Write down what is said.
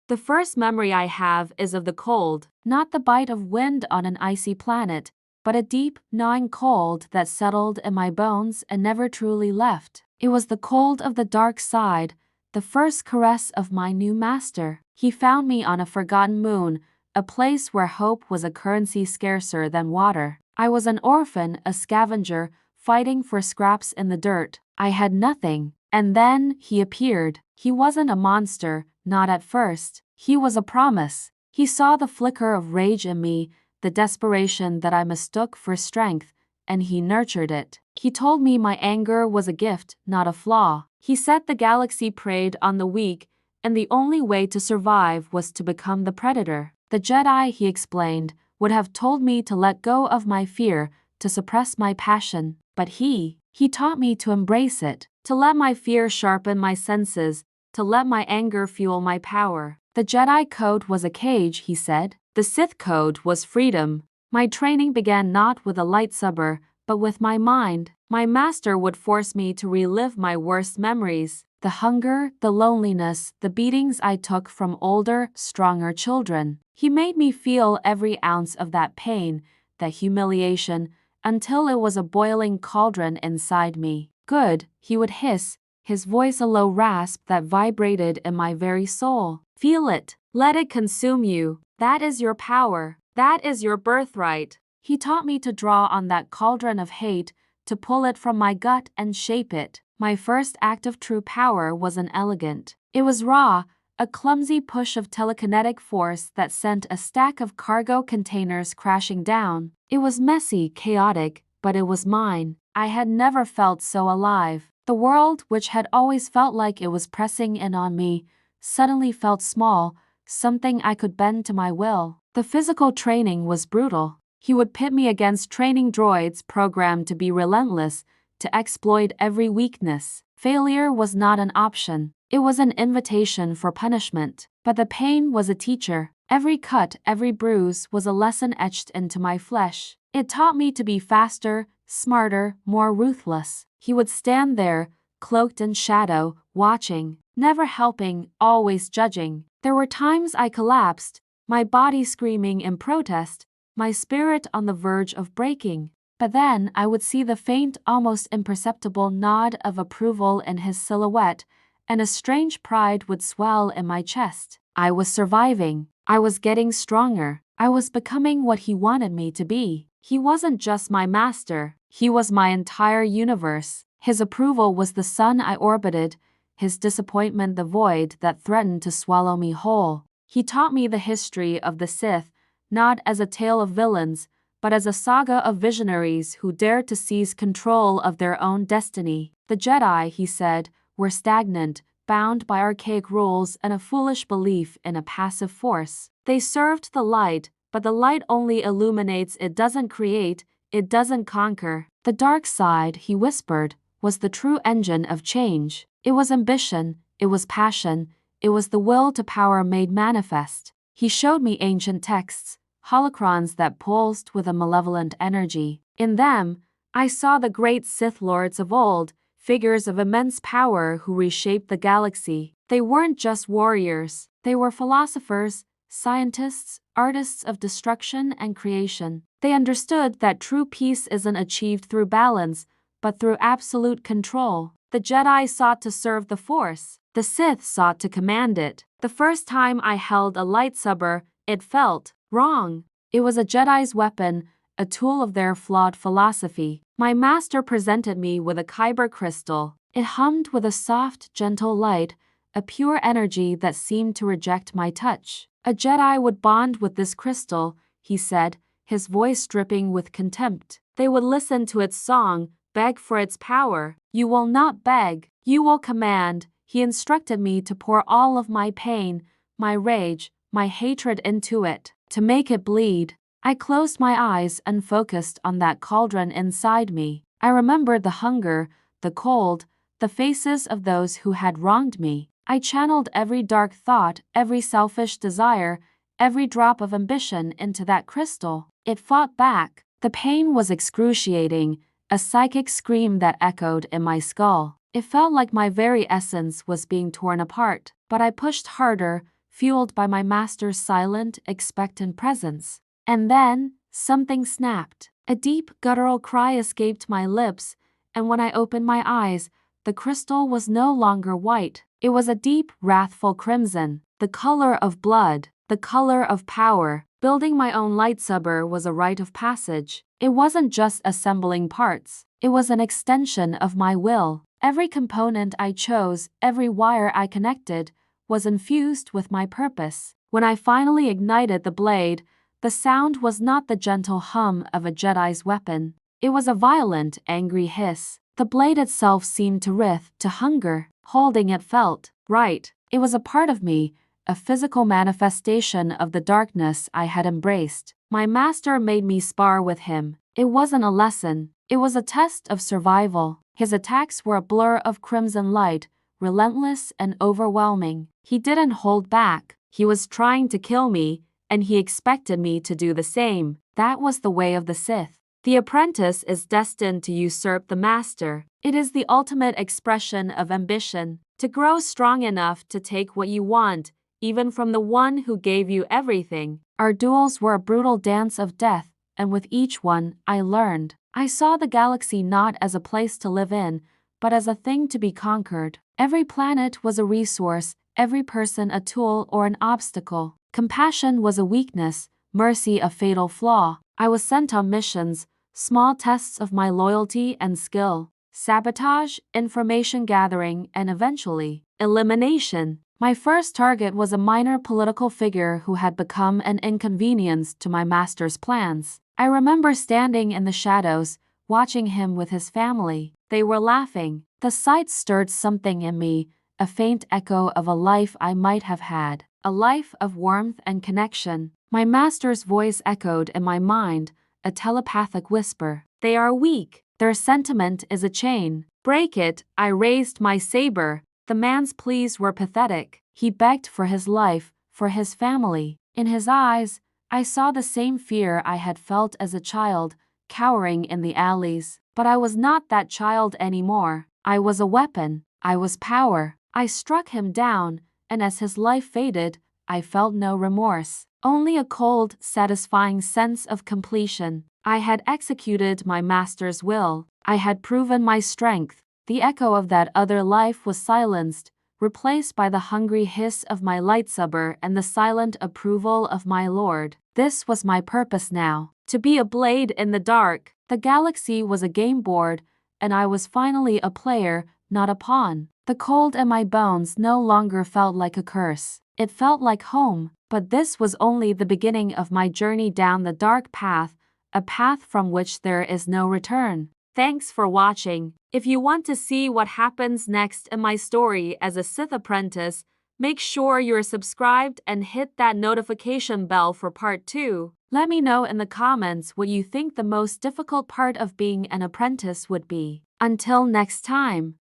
The first memory I have is of the cold, not the bite of wind on an icy planet, but a deep, gnawing cold that settled in my bones and never truly left. It was the cold of the dark side, the first caress of my new master. He found me on a forgotten moon, a place where hope was a currency scarcer than water. I was an orphan, a scavenger, fighting for scraps in the dirt. I had nothing. And then he appeared. He wasn't a monster, not at first. He was a promise. He saw the flicker of rage in me, the desperation that I mistook for strength, and he nurtured it. He told me my anger was a gift, not a flaw. He said the galaxy preyed on the weak, and the only way to survive was to become the predator. The Jedi, he explained, would have told me to let go of my fear, to suppress my passion, but he taught me to embrace it, to let my fear sharpen my senses, to let my anger fuel my power. The Jedi Code was a cage, he said. The Sith Code was freedom. My training began not with a lightsaber, but with my mind. My master would force me to relive my worst memories, the hunger, the loneliness, the beatings I took from older, stronger children. He made me feel every ounce of that pain, that humiliation, until it was a boiling cauldron inside me. Good, he would hiss, his voice a low rasp that vibrated in my very soul. Feel it. Let it consume you. That is your power. That is your birthright. He taught me to draw on that cauldron of hate, to pull it from my gut and shape it. My first act of true power wasn't elegant. It was raw, a clumsy push of telekinetic force that sent a stack of cargo containers crashing down. It was messy, chaotic, but it was mine. I had never felt so alive. The world, which had always felt like it was pressing in on me, suddenly felt small, something I could bend to my will. The physical training was brutal. He would pit me against training droids programmed to be relentless, to exploit every weakness. Failure was not an option. It was an invitation for punishment. But the pain was a teacher. Every cut, every bruise was a lesson etched into my flesh. It taught me to be faster, smarter, more ruthless. He would stand there, cloaked in shadow, watching, never helping, always judging. There were times I collapsed, my body screaming in protest, my spirit on the verge of breaking. But then I would see the faint, almost imperceptible nod of approval in his silhouette, and a strange pride would swell in my chest. I was surviving. I was getting stronger. I was becoming what he wanted me to be. He wasn't just my master. He was my entire universe. His approval was the sun I orbited, his disappointment the void that threatened to swallow me whole. He taught me the history of the Sith, not as a tale of villains, but as a saga of visionaries who dared to seize control of their own destiny. The Jedi, he said, were stagnant, bound by archaic rules and a foolish belief in a passive force. They served the light, but the light only illuminates, it doesn't create, it doesn't conquer. The dark side, he whispered, was the true engine of change. It was ambition, it was passion, it was the will to power made manifest. He showed me ancient texts, holocrons that pulsed with a malevolent energy. In them, I saw the great Sith lords of old, figures of immense power who reshaped the galaxy. They weren't just warriors, they were philosophers, scientists, artists of destruction and creation. They understood that true peace isn't achieved through balance, but through absolute control. The Jedi sought to serve the Force. The Sith sought to command it. The first time I held a lightsaber, it felt wrong. It was a Jedi's weapon, a tool of their flawed philosophy. My master presented me with a kyber crystal. It hummed with a soft, gentle light, a pure energy that seemed to reject my touch. A Jedi would bond with this crystal, he said, his voice dripping with contempt. They would listen to its song, beg for its power. You will not beg, you will command. He instructed me to pour all of my pain, my rage, my hatred into it, to make it bleed. I closed my eyes and focused on that cauldron inside me. I remembered the hunger, the cold, the faces of those who had wronged me. I channeled every dark thought, every selfish desire, every drop of ambition into that crystal. It fought back. The pain was excruciating, a psychic scream that echoed in my skull. It felt like my very essence was being torn apart. But I pushed harder, fueled by my master's silent, expectant presence. And then, something snapped. A deep, guttural cry escaped my lips, and when I opened my eyes, the crystal was no longer white. It was a deep, wrathful crimson, the color of blood, the color of power. Building my own lightsaber was a rite of passage. It wasn't just assembling parts. It was an extension of my will. Every component I chose, every wire I connected, was infused with my purpose. When I finally ignited the blade, the sound was not the gentle hum of a Jedi's weapon. It was a violent, angry hiss. The blade itself seemed to writhe, to hunger. Holding it felt right. It was a part of me, a physical manifestation of the darkness I had embraced. My master made me spar with him. It wasn't a lesson. It was a test of survival. His attacks were a blur of crimson light, relentless and overwhelming. He didn't hold back. He was trying to kill me, and he expected me to do the same. That was the way of the Sith. The apprentice is destined to usurp the master. It is the ultimate expression of ambition, to grow strong enough to take what you want, even from the one who gave you everything. Our duels were a brutal dance of death, and with each one, I learned. I saw the galaxy not as a place to live in, but as a thing to be conquered. Every planet was a resource, every person a tool or an obstacle. Compassion was a weakness, mercy a fatal flaw. I was sent on missions, small tests of my loyalty and skill, sabotage, information gathering, and eventually, elimination. My first target was a minor political figure who had become an inconvenience to my master's plans. I remember standing in the shadows, watching him with his family. They were laughing. The sight stirred something in me, a faint echo of a life I might have had, a life of warmth and connection. My master's voice echoed in my mind, a telepathic whisper. They are weak. Their sentiment is a chain. Break it. I raised my saber. The man's pleas were pathetic. He begged for his life, for his family. In his eyes, I saw the same fear I had felt as a child, cowering in the alleys. But I was not that child anymore. I was a weapon. I was power. I struck him down, and as his life faded, I felt no remorse. Only a cold, satisfying sense of completion. I had executed my master's will. I had proven my strength. The echo of that other life was silenced, replaced by the hungry hiss of my lightsaber and the silent approval of my lord. This was my purpose now, to be a blade in the dark. The galaxy was a game board, and I was finally a player, not a pawn. The cold in my bones no longer felt like a curse. It felt like home. But this was only the beginning of my journey down the dark path, a path from which there is no return. Thanks for watching. If you want to see what happens next in my story as a Sith apprentice, make sure you're subscribed and hit that notification bell for part 2. Let me know in the comments what you think the most difficult part of being an apprentice would be. Until next time.